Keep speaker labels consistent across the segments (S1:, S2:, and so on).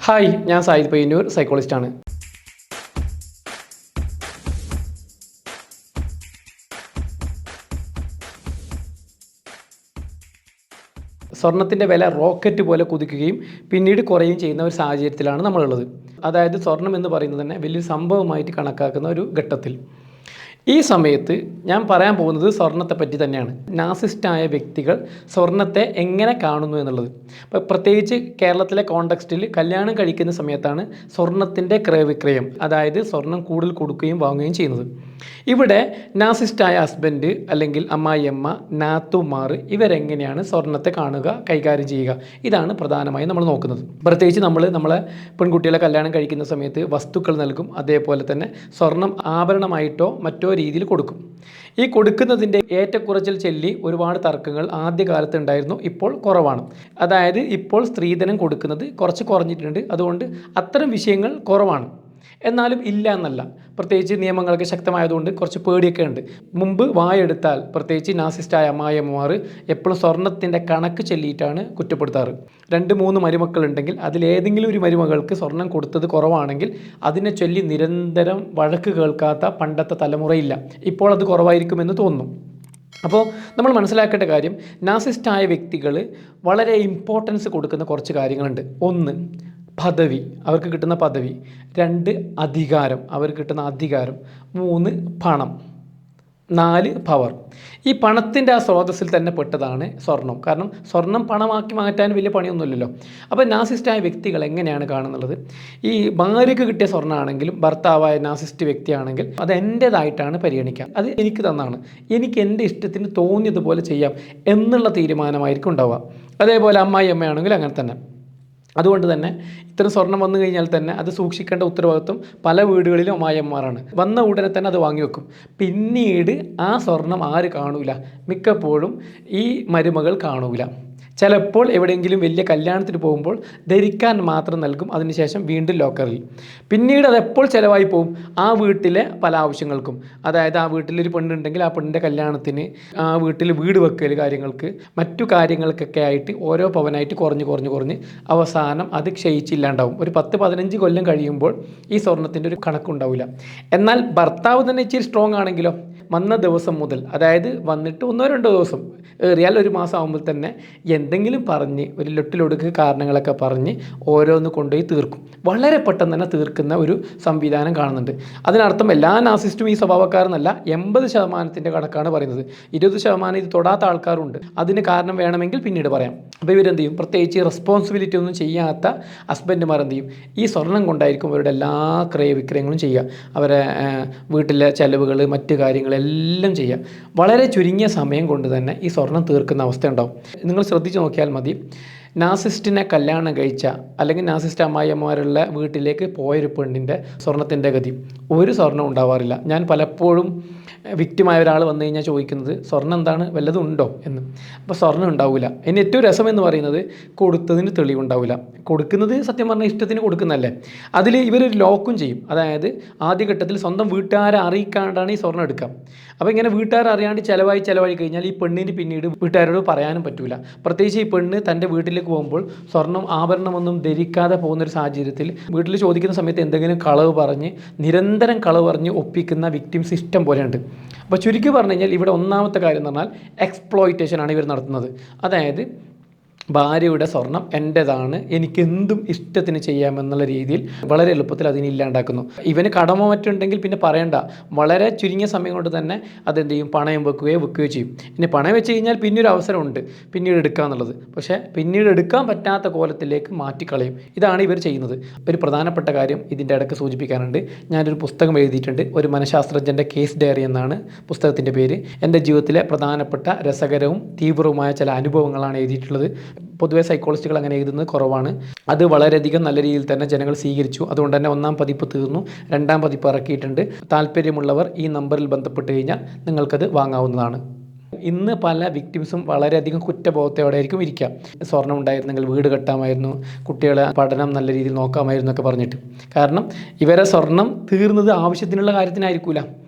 S1: Hi, ഞാൻ Zayed Payyanur, സൈക്കോളജിസ്റ്റാണ്. സ്വർണത്തിൻ്റെ വില റോക്കറ്റ് പോലെ കുതിക്കുകയും പിന്നീട് കുറയുകയും ചെയ്യുന്ന ഒരു സാഹചര്യത്തിലാണ് നമ്മളുള്ളത്. അതായത് സ്വർണം എന്ന് പറയുന്നത് തന്നെ വലിയൊരു സംഭവമായിട്ട് കണക്കാക്കുന്ന ഒരു ഘട്ടത്തിൽ. ഈ സമയത്ത് ഞാൻ പറയാൻ പോകുന്നത് സ്വർണത്തെ പറ്റി തന്നെയാണ്. നാസിസ്റ്റായ വ്യക്തികൾ സ്വർണത്തെ എങ്ങനെ കാണുന്നു എന്നുള്ളത്. ഇപ്പോൾ പ്രത്യേകിച്ച് കേരളത്തിലെ കോണ്ടെക്സ്റ്റിൽ കല്യാണം കഴിക്കുന്ന സമയത്താണ് സ്വർണത്തിൻ്റെ ക്രയവിക്രയം, അതായത് സ്വർണം കൂടുതൽ കൊടുക്കുകയും വാങ്ങുകയും ചെയ്യുന്നത്. ഇവിടെ നാസിസ്റ്റായ ഹസ്ബൻഡ് അല്ലെങ്കിൽ അമ്മായിയമ്മ, നാത്തുമാർ ഇവരെങ്ങനെയാണ് സ്വർണത്തെ കാണുക, കൈകാര്യം ചെയ്യുക, ഇതാണ് പ്രധാനമായും നമ്മൾ നോക്കുന്നത്. പ്രത്യേകിച്ച് നമ്മളെ പെൺകുട്ടികളെ കല്യാണം കഴിക്കുന്ന സമയത്ത് വസ്തുക്കൾ നൽകും. അതേപോലെ തന്നെ സ്വർണം ആഭരണമായിട്ടോ മറ്റോ രീതിയിൽ കൊടുക്കും. ഈ കൊടുക്കുന്നതിൻ്റെ ഏറ്റക്കുറച്ചിൽ ചൊല്ലി ഒരുപാട് തർക്കങ്ങൾ ആദ്യകാലത്ത് ഉണ്ടായിരുന്നു. ഇപ്പോൾ കുറവാണ്. അതായത് ഇപ്പോൾ സ്ത്രീധനം കൊടുക്കുന്നത് കുറച്ച് കുറഞ്ഞിട്ടുണ്ട്. അതുകൊണ്ട് അത്തരം വിഷയങ്ങൾ കുറവാണ്. എന്നാലും ഇല്ല എന്നല്ല. പ്രത്യേകിച്ച് നിയമങ്ങളൊക്കെ ശക്തമായതുകൊണ്ട് കുറച്ച് പേടിയൊക്കെ ഉണ്ട്. മുമ്പ് വായെടുത്താൽ പ്രത്യേകിച്ച് നാസിസ്റ്റായ അമ്മായിയമ്മമാർ എപ്പോഴും സ്വർണത്തിൻ്റെ കണക്ക് ചൊല്ലിയിട്ടാണ് കുറ്റപ്പെടുത്താറ്. 2-3 മരുമക്കളുണ്ടെങ്കിൽ അതിലേതെങ്കിലും ഒരു മരുമകൾക്ക് സ്വർണം കൊടുത്തത് കുറവാണെങ്കിൽ അതിനെ ചൊല്ലി നിരന്തരം വഴക്ക് കേൾക്കാത്ത പണ്ടത്തെ തലമുറയില്ല. ഇപ്പോൾ അത് കുറവായിരിക്കുമെന്ന് തോന്നുന്നു. അപ്പോൾ നമ്മൾ മനസ്സിലാക്കേണ്ട കാര്യം, നാസിസ്റ്റായ വ്യക്തികൾ വളരെ ഇമ്പോർട്ടൻസ് കൊടുക്കുന്ന കുറച്ച് കാര്യങ്ങളുണ്ട്. 1, പദവി, അവർക്ക് കിട്ടുന്ന പദവി. 2, അധികാരം, അവർക്ക് കിട്ടുന്ന അധികാരം. 3, പണം. 4, പവർ. ഈ പണത്തിൻ്റെ ആ സ്രോതസ്സിൽ തന്നെ പെട്ടതാണ് സ്വർണം. കാരണം സ്വർണം പണമാക്കി മാറ്റാൻ വലിയ പണിയൊന്നുമില്ലല്ലോ. അപ്പോൾ നാസിസ്റ്റായ വ്യക്തികൾ എങ്ങനെയാണ് കാണുന്നുള്ളത്? ഈ ഭാര്യയ്ക്ക് കിട്ടിയ സ്വർണ്ണമാണെങ്കിലും ഭർത്താവായ നാസിസ്റ്റ് വ്യക്തിയാണെങ്കിൽ അത് എൻ്റേതായിട്ടാണ് പരിഗണിക്കുക. അത് എനിക്ക് തന്നാണ്, എനിക്ക് എൻ്റെ ഇഷ്ടത്തിന് തോന്നിയതുപോലെ ചെയ്യാം എന്നുള്ള തീരുമാനമായിരിക്കും ഉണ്ടാവുക. അതേപോലെ അമ്മായിയമ്മയാണെങ്കിൽ അങ്ങനെ തന്നെ. അതുകൊണ്ട് തന്നെ ഇത്തരം സ്വർണം വന്നു കഴിഞ്ഞാൽ തന്നെ അത് സൂക്ഷിക്കേണ്ട ഉത്തരവാദിത്വം പല വീടുകളിലും അമ്മായിയമ്മമാരാണ്. വന്ന ഉടനെ തന്നെ അത് വാങ്ങി വെക്കും. പിന്നീട് ആ സ്വർണം ആര് കാണൂല? മിക്കപ്പോഴും ഈ മരുമകൾ കാണൂല. ചിലപ്പോൾ എവിടെയെങ്കിലും വലിയ കല്യാണത്തിന് പോകുമ്പോൾ ധരിക്കാൻ മാത്രം നൽകും. അതിനുശേഷം വീണ്ടും ലോക്കറിൽ. പിന്നീട് അതെപ്പോൾ ചിലവായി പോകും? ആ വീട്ടിലെ പല ആവശ്യങ്ങൾക്കും. അതായത് ആ വീട്ടിലൊരു പെണ്ണുണ്ടെങ്കിൽ ആ പെണ്ണിൻ്റെ കല്യാണത്തിന്, ആ വീട്ടിൽ വീട് വെക്കൽ കാര്യങ്ങൾക്ക്, മറ്റു കാര്യങ്ങൾക്കൊക്കെ ആയിട്ട് ഓരോ പവനായിട്ട് കുറഞ്ഞ് അവസാനം അത് ക്ഷയിച്ചില്ലാണ്ടാവും. ഒരു 10-15 കൊല്ലം കഴിയുമ്പോൾ ഈ സ്വർണത്തിൻ്റെ ഒരു കണക്കുണ്ടാവില്ല. എന്നാൽ ഭർത്താവ് തന്നെ ഇച്ചിരി സ്ട്രോങ് ആണെങ്കിലോ, വന്ന ദിവസം മുതൽ, അതായത് വന്നിട്ട് 1-2 ദിവസം, ഏറിയാൽ ഒരു മാസം ആകുമ്പോൾ തന്നെ എന്തെങ്കിലും പറഞ്ഞ് ഒരു ലൊട്ടിലൊടുക്ക് കാരണങ്ങളൊക്കെ പറഞ്ഞ് ഓരോന്ന് കൊണ്ടുപോയി തീർക്കും. വളരെ പെട്ടെന്ന് തന്നെ തീർക്കുന്ന ഒരു സംവിധാനം കാണുന്നുണ്ട്. അതിനർത്ഥം എല്ലാ നാസിസ്റ്റും ഈ സ്വഭാവക്കാരെന്നല്ല. 80% കണക്കാണ് പറയുന്നത്. 20% ഇത് തൊടാത്ത ആൾക്കാരുണ്ട്. അതിന് കാരണം വേണമെങ്കിൽ പിന്നീട് പറയാം. അപ്പോൾ ഇവരെന്ത് ചെയ്യും? പ്രത്യേകിച്ച് റെസ്പോൺസിബിലിറ്റി ഒന്നും ചെയ്യാത്ത ഹസ്ബൻഡുമാർ എന്ത് ചെയ്യും? ഈ സ്വർണം കൊണ്ടായിരിക്കും അവരുടെ എല്ലാ ക്രയവിക്രയങ്ങളും ചെയ്യുക. അവരെ വീട്ടിലെ ചെലവുകൾ, മറ്റു കാര്യങ്ങളെല്ലാം ചെയ്യുക. വളരെ ചുരുങ്ങിയ സമയം കൊണ്ട് തന്നെ ഈ സ്വർണം തീർക്കുന്ന അവസ്ഥ ഉണ്ടാവും. നിങ്ങൾ ശ്രദ്ധിച്ച് നോക്കിയാൽ മതി. നാസിസ്റ്റിനെ കല്യാണം കഴിച്ച അല്ലെങ്കിൽ നാസിസ്റ്റ് അമ്മായിയമ്മമാരുള്ള വീട്ടിലേക്ക് പോയൊരു പെണ്ണിൻ്റെ സ്വർണത്തിൻ്റെ ഗതി ഒരു സ്വർണ്ണം ഉണ്ടാവാറില്ല. ഞാൻ പലപ്പോഴും വിക്റ്റിമായ ഒരാൾ വന്നു കഴിഞ്ഞാൽ ചോദിക്കുന്നത് സ്വർണ്ണം എന്താണ്, വല്ലതും ഉണ്ടോ എന്ന്. അപ്പോൾ സ്വർണ്ണം ഉണ്ടാവില്ല. ഇനി ഏറ്റവും രസമെന്ന് പറയുന്നത് കൊടുത്തതിന് തെളിവുണ്ടാവില്ല. കൊടുക്കുന്നത് സത്യം പറഞ്ഞാൽ ഇഷ്ടത്തിന് കൊടുക്കുന്നതല്ലേ. അതിൽ ഇവരൊരു ലോക്കും ചെയ്യും. അതായത് ആദ്യഘട്ടത്തിൽ സ്വന്തം വീട്ടുകാരെ അറിയിക്കാണ്ടാണ് ഈ സ്വർണ്ണം എടുക്കുക. അപ്പോൾ ഇങ്ങനെ വീട്ടുകാരെ അറിയാണ്ട് ചിലവായി കഴിഞ്ഞാൽ ഈ പെണ്ണിന് പിന്നീട് വീട്ടുകാരോട് പറയാനും പറ്റില്ല. പ്രത്യേകിച്ച് ഈ പെണ്ണ് തൻ്റെ വീട്ടിലേക്ക് പോകുമ്പോൾ സ്വർണ്ണം ആഭരണമൊന്നും ധരിക്കാതെ പോകുന്നൊരു സാഹചര്യത്തിൽ വീട്ടിൽ ചോദിക്കുന്ന സമയത്ത് എന്തെങ്കിലും കളവ് പറഞ്ഞ് നിരന്തരം കളവ് പറഞ്ഞ് ഒപ്പിക്കുന്ന വിക്ടിംസ് ഇഷ്ടം പോലെയുണ്ട്. അപ്പോൾ ചുരുക്കി പറഞ്ഞു കഴിഞ്ഞാൽ ഇവിടെ ഒന്നാമത്തെ കാര്യം എന്ന് പറഞ്ഞാൽ എക്സ്പ്ലോയിറ്റേഷനാണ് ഇവർ നടത്തുന്നത്. അതായത് ഭാര്യയുടെ സ്വർണം എൻ്റേതാണ്, എനിക്കെന്തും ഇഷ്ടത്തിന് ചെയ്യാമെന്നുള്ള രീതിയിൽ വളരെ എളുപ്പത്തിൽ അതിനെ ഇല്ലാണ്ടാക്കുന്നു. ഇവന് കടമോ മറ്റുണ്ടെങ്കിൽ പിന്നെ പറയണ്ട, വളരെ ചുരുങ്ങിയ സമയം കൊണ്ട് തന്നെ അതെന്ത് ചെയ്യും? പണയം വെക്കുകയോ ചെയ്യും. ഇനി പണയം വെച്ച് കഴിഞ്ഞാൽ പിന്നൊരു അവസരമുണ്ട് പിന്നീട് എടുക്കുക എന്നുള്ളത്. പക്ഷേ പിന്നീട് എടുക്കാൻ പറ്റാത്ത കോലത്തിലേക്ക് മാറ്റിക്കളയും. ഇതാണ് ഇവർ ചെയ്യുന്നത്. ഒരു പ്രധാനപ്പെട്ട കാര്യം ഇതിൻ്റെ ഇടയ്ക്ക് സൂചിപ്പിക്കാനുണ്ട്. ഞാനൊരു പുസ്തകം എഴുതിയിട്ടുണ്ട്. ഒരു മനഃശാസ്ത്രജ്ഞൻ്റെ കേസ് ഡയറി എന്നാണ് പുസ്തകത്തിൻ്റെ പേര്. എൻ്റെ ജീവിതത്തിലെ പ്രധാനപ്പെട്ട രസകരവും തീവ്രവുമായ ചില അനുഭവങ്ങളാണ് എഴുതിയിട്ടുള്ളത്. പൊതുവെ സൈക്കോളജിസ്റ്റുകൾ അങ്ങനെ എഴുതുന്നത് കുറവാണ്. അത് വളരെയധികം നല്ല രീതിയിൽ തന്നെ ജനങ്ങൾ സ്വീകരിച്ചു. അതുകൊണ്ട് തന്നെ 1-ാം പതിപ്പ് തീർന്നു. 2-ാം പതിപ്പ് ഇറക്കിയിട്ടുണ്ട്. താല്പര്യമുള്ളവർ ഈ നമ്പറിൽ ബന്ധപ്പെട്ട് കഴിഞ്ഞാൽ നിങ്ങൾക്കത് വാങ്ങാവുന്നതാണ്. ഇന്ന് പല വിക്ടിംസും വളരെയധികം കുറ്റബോധത്തോടെ ആയിരിക്കും ഇരിക്കുക. സ്വർണ്ണം ഉണ്ടായിരുന്നെങ്കിൽ വീട് കെട്ടാമായിരുന്നു, കുട്ടികളെ പഠനം നല്ല രീതിയിൽ നോക്കാമായിരുന്നു എന്നൊക്കെ പറഞ്ഞിട്ട്. കാരണം ഇവരെ സ്വർണം തീർന്നത് ആവശ്യത്തിനുള്ള കാര്യത്തിനായിരിക്കില്ല,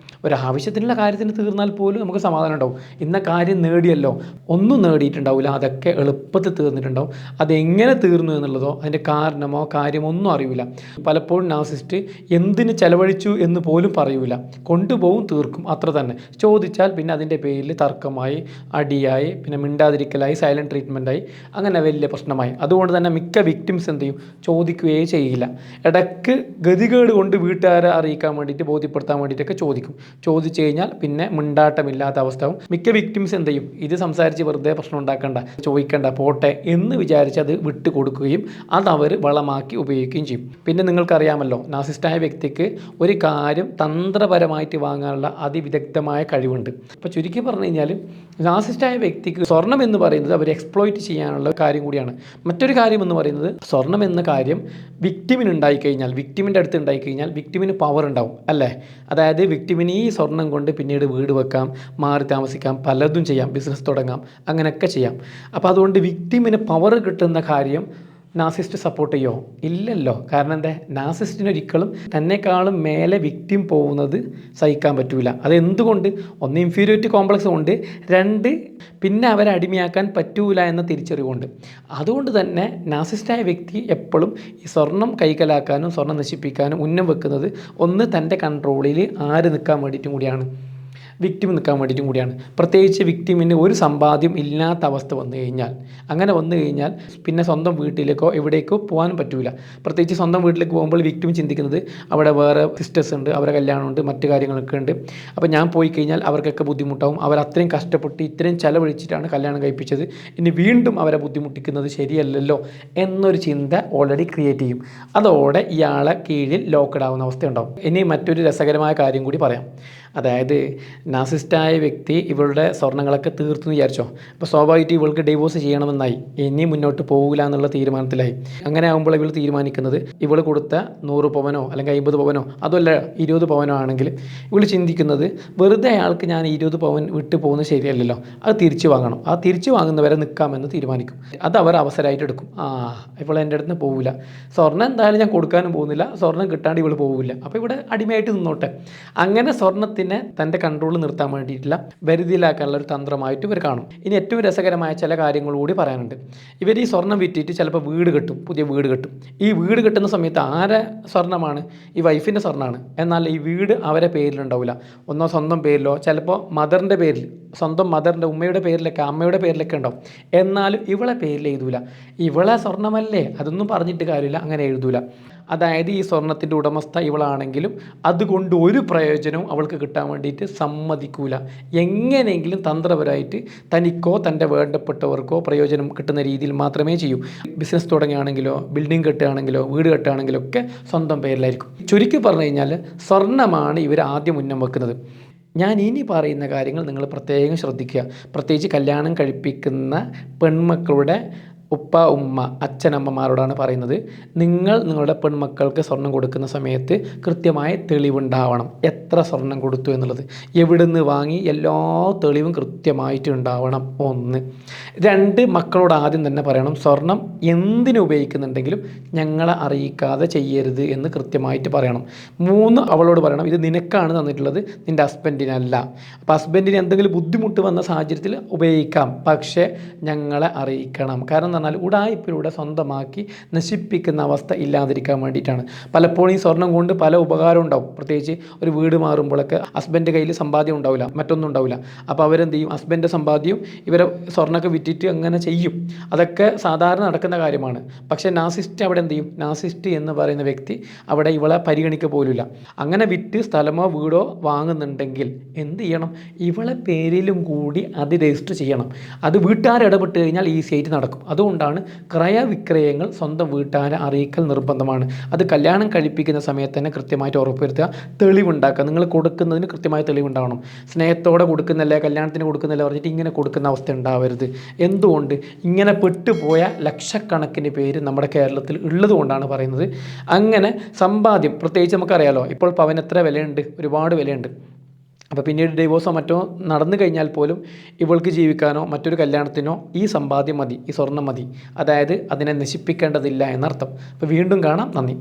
S1: ഒരാവശ്യത്തിനുള്ള കാര്യത്തിന് തീർന്നാൽ പോലും നമുക്ക് സമാധാനം ഉണ്ടാവും. ഇന്ന കാര്യം നേടിയല്ലോ, ഒന്നും നേടിയിട്ടുണ്ടാവില്ല, അതൊക്കെ എളുപ്പത്തിൽ തീർന്നിട്ടുണ്ടാവും. അതെങ്ങനെ തീർന്നു എന്നുള്ളതോ അതിൻ്റെ കാരണമോ കാര്യമോ ഒന്നും അറിയില്ല. പലപ്പോഴും നാർസിസ്റ്റ് എന്തിന് ചെലവഴിച്ചു എന്ന് പോലും പറയൂല, കൊണ്ടുപോകും, തീർക്കും, അത്ര തന്നെ. ചോദിച്ചാൽ പിന്നെ അതിൻ്റെ പേരിൽ തർക്കമായി, അടിയായി, പിന്നെ മിണ്ടാതിരിക്കലായി, സൈലൻറ്റ് ട്രീറ്റ്മെൻറ്റായി, അങ്ങനെ വലിയ പ്രശ്നമായി. അതുകൊണ്ട് തന്നെ മിക്ക വിക്ടിംസ് എന്ത് ചെയ്യും, ചോദിക്കുകയേ ചെയ്യില്ല. ഇടയ്ക്ക് ഗതികേട് കൊണ്ട് വീട്ടുകാരെ അറിയിക്കാൻ വേണ്ടിയിട്ട്, ബോധ്യപ്പെടുത്താൻ വേണ്ടിയിട്ടൊക്കെ ചോദിക്കും. ചോദിച്ചു കഴിഞ്ഞാൽ പിന്നെ മിണ്ടാട്ടമില്ലാത്ത അവസ്ഥയാവും. മിക്ക വിക്ടിംസ് എന്ത് ചെയ്യും, ഇത് സംസാരിച്ച് വെറുതെ പ്രശ്നം ഉണ്ടാക്കണ്ട, ചോദിക്കണ്ട, പോട്ടെ എന്ന് വിചാരിച്ച് അത് വിട്ട് കൊടുക്കുകയും അതവർ വളമാക്കി ഉപയോഗിക്കുകയും ചെയ്യും. പിന്നെ നിങ്ങൾക്കറിയാമല്ലോ, നാർസിസ്റ്റായ വ്യക്തിക്ക് ഒരു കാര്യം തന്ത്രപരമായിട്ട് വാങ്ങാനുള്ള അതിവിദഗ്ധമായ കഴിവുണ്ട്. അപ്പോൾ ചുരുക്കി പറഞ്ഞു കഴിഞ്ഞാൽ നാർസിസ്റ്റായ വ്യക്തിക്ക് സ്വർണം എന്ന് പറയുന്നത് അവർ എക്സ്പ്ലോയിറ്റ് ചെയ്യാനുള്ള കാര്യം കൂടിയാണ്. മറ്റൊരു കാര്യം എന്ന് പറയുന്നത്, സ്വർണം എന്ന കാര്യം വിക്ടിമിന് ഉണ്ടായിക്കഴിഞ്ഞാൽ, വിക്ടിമിൻ്റെ അടുത്ത് ഉണ്ടായിക്കഴിഞ്ഞാൽ വിക്ടിമിന് പവർ ഉണ്ടാവും അല്ലേ. അതായത് വിക്ടിമിന് ഈ സ്വർണം കൊണ്ട് പിന്നീട് വീട് വെക്കാം, മാറി താമസിക്കാം, പലതും ചെയ്യാം, ബിസിനസ് തുടങ്ങാം, അങ്ങനെയൊക്കെ ചെയ്യാം. അപ്പോൾ അതുകൊണ്ട് വിക്ടിമിന് പവർ കിട്ടുന്ന കാര്യം നാർസിസ്റ്റ് സപ്പോർട്ട് ചെയ്യുമോ? ഇല്ലല്ലോ. കാരണം എന്താ, നാർസിസ്റ്റിനൊരിക്കലും തന്നെക്കാളും മേലെ വിക്ടിം പോകുന്നത് സഹിക്കാൻ പറ്റൂല. അതെന്തുകൊണ്ട്? ഒന്ന്, ഇൻഫീരിയോറിറ്റി കോംപ്ലക്സ് കൊണ്ട്, രണ്ട്, പിന്നെ അവരെ അടിമയാക്കാൻ പറ്റൂല എന്ന തിരിച്ചറിവുകൊണ്ട്. അതുകൊണ്ട് തന്നെ നാർസിസ്റ്റായ വ്യക്തി എപ്പോഴും ഈ സ്വർണം കൈക്കലാക്കാനും സ്വർണം നശിപ്പിക്കാനും ഉന്നം വെക്കുന്നത് ഒന്ന് തൻ്റെ കൺട്രോളിൽ ആര് നിൽക്കാൻ വേണ്ടിയിട്ടും കൂടിയാണ്, വിക്ടിം നിൽക്കാൻ വേണ്ടിയിട്ടും കൂടിയാണ്. പ്രത്യേകിച്ച് വിക്ടിമിന് ഒരു സമ്പാദ്യം ഇല്ലാത്ത അവസ്ഥ വന്നു കഴിഞ്ഞാൽ, അങ്ങനെ വന്നു കഴിഞ്ഞാൽ പിന്നെ സ്വന്തം വീട്ടിലേക്കോ എവിടേക്കോ പോകാനും പറ്റൂല. പ്രത്യേകിച്ച് സ്വന്തം വീട്ടിലേക്ക് പോകുമ്പോൾ വിക്ടിം ചിന്തിക്കുന്നത് അവിടെ വേറെ സിസ്റ്റേഴ്സ് ഉണ്ട്, അവരെ കല്യാണമുണ്ട്, മറ്റു കാര്യങ്ങളൊക്കെ ഉണ്ട്, അപ്പോൾ ഞാൻ പോയി കഴിഞ്ഞാൽ അവർക്കൊക്കെ ബുദ്ധിമുട്ടാവും, അവർ അത്രയും കഷ്ടപ്പെട്ട് ഇത്രയും ചിലവഴിച്ചിട്ടാണ് കല്യാണം കഴിപ്പിച്ചത്, ഇനി വീണ്ടും അവരെ ബുദ്ധിമുട്ടിക്കുന്നത് ശരിയല്ലല്ലോ എന്നൊരു ചിന്ത ഓൾറെഡി ക്രിയേറ്റ് ചെയ്യും. അതോടെ ഇയാളെ കീഴിൽ ലോക്ക്ഡ് ആവുന്ന അവസ്ഥയുണ്ടാവും. ഇനി മറ്റൊരു രസകരമായ കാര്യം കൂടി പറയാം. അതായത് നാർസിസ്റ്റായ വ്യക്തി ഇവളുടെ സ്വർണ്ണങ്ങളൊക്കെ തീർത്തു എന്ന് വിചാരിച്ചോ, അപ്പോൾ സ്വാഭാവികമായിട്ട് ഇവൾക്ക് ഡിവോഴ്സ് ചെയ്യണമെന്നായി, ഇനി മുന്നോട്ട് പോകില്ല എന്നുള്ള തീരുമാനത്തിലായി. അങ്ങനെ ആകുമ്പോൾ ഇവൾ തീരുമാനിക്കുന്നത്, ഇവൾ കൊടുത്ത 100 പവനോ അല്ലെങ്കിൽ 50 പവനോ അതല്ല 20 പവനോ ആണെങ്കിൽ ഇവൾ ചിന്തിക്കുന്നത്, വെറുതെ അയാൾക്ക് ഞാൻ 20 പവൻ വിട്ടു പോകുന്നത് ശരിയല്ലല്ലോ, അത് തിരിച്ചു വാങ്ങണം, ആ തിരിച്ചു വാങ്ങുന്നവരെ നിൽക്കാമെന്ന് തീരുമാനിക്കും. അത് അവർ അവസരമായിട്ട് എടുക്കും. ഇവൾ എൻ്റെ അടുത്ത് നിന്ന് പോവില്ല, സ്വർണ്ണം എന്തായാലും ഞാൻ കൊടുക്കാനും പോകുന്നില്ല, സ്വർണ്ണം കിട്ടാണ്ട് ഇവൾ പോവില്ല, അപ്പോൾ ഇവിടെ അടിമയായിട്ട് നിന്നോട്ടെ. അങ്ങനെ സ്വർണ്ണത്തിന് തൻ്റെ കൺട്രോൾ നിർത്താൻ വേണ്ടിയിട്ടുള്ള വരുതിയിലാക്കാനുള്ള ഒരു തന്ത്രമായിട്ട് ഇവർ കാണും. ഇനി ഏറ്റവും രസകരമായ ചില കാര്യങ്ങൾ കൂടി പറയാനുണ്ട്. ഇവർ ഈ സ്വർണ്ണം വിറ്റിട്ട് ചിലപ്പോൾ വീട് കെട്ടും, പുതിയ വീട് കെട്ടും. ഈ വീട് കെട്ടുന്ന സമയത്ത് ആരെ സ്വർണ്ണമാണ്? ഈ വൈഫിൻ്റെ സ്വർണ്ണമാണ്. എന്നാൽ ഈ വീട് അവരെ പേരിലുണ്ടാവില്ല, ഒന്നോ സ്വന്തം പേരിലോ, ചിലപ്പോൾ മദറിൻ്റെ പേരിൽ, സ്വന്തം മദറിൻ്റെ ഉമ്മയുടെ പേരിലൊക്കെ, അമ്മയുടെ പേരിലൊക്കെ ഉണ്ടാവും. എന്നാലും ഇവളെ പേരിൽ എഴുതൂല. ഇവളെ സ്വർണ്ണമല്ലേ, അതൊന്നും പറഞ്ഞിട്ട് കാര്യമില്ല, അങ്ങനെ എഴുതൂല. അതായത് ഈ സ്വർണത്തിൻ്റെ ഉടമസ്ഥ ഇവളാണെങ്കിലും അതുകൊണ്ട് ഒരു പ്രയോജനവും അവൾക്ക് കിട്ടാൻ വേണ്ടിയിട്ട് സമ്മതിക്കൂല. എങ്ങനെയെങ്കിലും തന്ത്രപരമായിട്ട് തനിക്കോ തൻ്റെ വേണ്ടപ്പെട്ടവർക്കോ പ്രയോജനം കിട്ടുന്ന രീതിയിൽ മാത്രമേ ചെയ്യൂ. ബിസിനസ് തുടങ്ങുകയാണെങ്കിലോ ബിൽഡിംഗ് കെട്ടുകയാണെങ്കിലോ വീട് കെട്ടുകയാണെങ്കിലോ ഒക്കെ സ്വന്തം പേരിലായിരിക്കും. ചുരുക്കി പറഞ്ഞു കഴിഞ്ഞാൽ സ്വർണ്ണമാണ് ഇവർ ആദ്യം ഉന്നം വെക്കുന്നത്. ഞാൻ ഇനി പറയുന്ന കാര്യങ്ങൾ നിങ്ങൾ പ്രത്യേകം ശ്രദ്ധിക്കുക. പ്രത്യേകിച്ച് കല്യാണം കഴിപ്പിക്കുന്ന പെൺമക്കളുടെ ഉപ്പ, ഉമ്മ, അച്ഛനമ്മമാരോടാണ് പറയുന്നത്. നിങ്ങൾ നിങ്ങളുടെ പെൺമക്കൾക്ക് സ്വർണം കൊടുക്കുന്ന സമയത്ത് കൃത്യമായ തെളിവുണ്ടാവണം. എത്ര സ്വർണം കൊടുത്തു എന്നുള്ളത്, എവിടുന്ന് വാങ്ങി, എല്ലാ തെളിവും കൃത്യമായിട്ട് ഉണ്ടാവണം. 1. 2, മക്കളോട് ആദ്യം തന്നെ പറയണം, സ്വർണം എന്തിനു ഉപയോഗിക്കുന്നുണ്ടെങ്കിലും ഞങ്ങളെ അറിയിക്കാതെ ചെയ്യരുത് എന്ന് കൃത്യമായിട്ട് പറയണം. 3, അവളോട് പറയണം, ഇത് നിനക്കാണ് തന്നിട്ടുള്ളത്, നിൻ്റെ ഹസ്ബൻഡിനല്ല. അപ്പോൾ ഹസ്ബൻഡിന് എന്തെങ്കിലും ബുദ്ധിമുട്ട് വന്ന സാഹചര്യത്തിൽ ഉപയോഗിക്കാം, പക്ഷേ ഞങ്ങളെ അറിയിക്കണം. കാരണം ഉടായ്പിലൂടെ സ്വന്തമാക്കി നശിപ്പിക്കുന്ന അവസ്ഥ ഇല്ലാതിരിക്കാൻ വേണ്ടിയിട്ടാണ്. പലപ്പോഴും ഈ സ്വർണം കൊണ്ട് പല ഉപകാരം ഉണ്ടാവും. പ്രത്യേകിച്ച് ഒരു വീട് മാറുമ്പോഴൊക്കെ ഹസ്ബൻഡ് കയ്യിൽ സമ്പാദ്യം ഉണ്ടാവില്ല, മറ്റൊന്നും ഉണ്ടാവില്ല. അപ്പോൾ അവരെന്ത് ചെയ്യും, ഹസ്ബൻഡിൻ്റെ സമ്പാദ്യവും ഇവരെ സ്വർണ്ണമൊക്കെ വിറ്റിട്ട് അങ്ങനെ ചെയ്യും. അതൊക്കെ സാധാരണ നടക്കുന്ന കാര്യമാണ്. പക്ഷേ നാർസിസ്റ്റ് അവിടെ എന്ത് ചെയ്യും, നാർസിസ്റ്റ് എന്ന് പറയുന്ന വ്യക്തി അവിടെ ഇവളെ പരിഗണിക്കുക പോലുമില്ല. അങ്ങനെ വിറ്റ് സ്ഥലമോ വീടോ വാങ്ങുന്നുണ്ടെങ്കിൽ എന്ത് ചെയ്യണം, ഇവളെ പേരിലും കൂടി അത് രജിസ്റ്റർ ചെയ്യണം. അത് വീട്ടുകാർ ഇടപെട്ട് കഴിഞ്ഞാൽ ഈസി ആയിട്ട് നടക്കും. അതുകൊണ്ടാണ് ക്രയവിക്രയങ്ങൾ സ്വന്തം വീട്ടുകാരെ അറിയിക്കൽ നിർബന്ധമാണ്. അത് കല്യാണം കഴിപ്പിക്കുന്ന സമയത്ത് തന്നെ കൃത്യമായിട്ട് ഉറപ്പുവരുത്തുക, തെളിവുണ്ടാക്കുക. നിങ്ങൾ കൊടുക്കുന്നതിന് കൃത്യമായ തെളിവുണ്ടാവണം. സ്നേഹത്തോടെ കൊടുക്കുന്നില്ല, കല്യാണത്തിന് കൊടുക്കുന്നില്ല പറഞ്ഞിട്ട് ഇങ്ങനെ കൊടുക്കുന്ന അവസ്ഥ ഉണ്ടാവരുത്. എന്തുകൊണ്ട്? ഇങ്ങനെ പെട്ടുപോയ ലക്ഷക്കണക്കിന് പേര് നമ്മുടെ കേരളത്തിൽ ഉള്ളത് കൊണ്ടാണ് പറയുന്നത്. അങ്ങനെ സമ്പാദ്യം, പ്രത്യേകിച്ച് നമുക്കറിയാലോ, ഇപ്പോൾ പവന് എത്ര വിലയുണ്ട്, ഒരുപാട് വിലയുണ്ട്. അപ്പോൾ പിന്നീട് ഡിവോഴ്സോ മറ്റോ നടന്നു കഴിഞ്ഞാൽ പോലും ഇവൾക്ക് ജീവിക്കാനോ മറ്റൊരു കല്യാണത്തിനോ ഈ സമ്പാദ്യം മതി, ഈ സ്വർണ്ണം മതി. അതായത് അതിനെ നശിപ്പിക്കേണ്ടതില്ല എന്നർത്ഥം. അപ്പോൾ വീണ്ടും കാണാം. നന്ദി.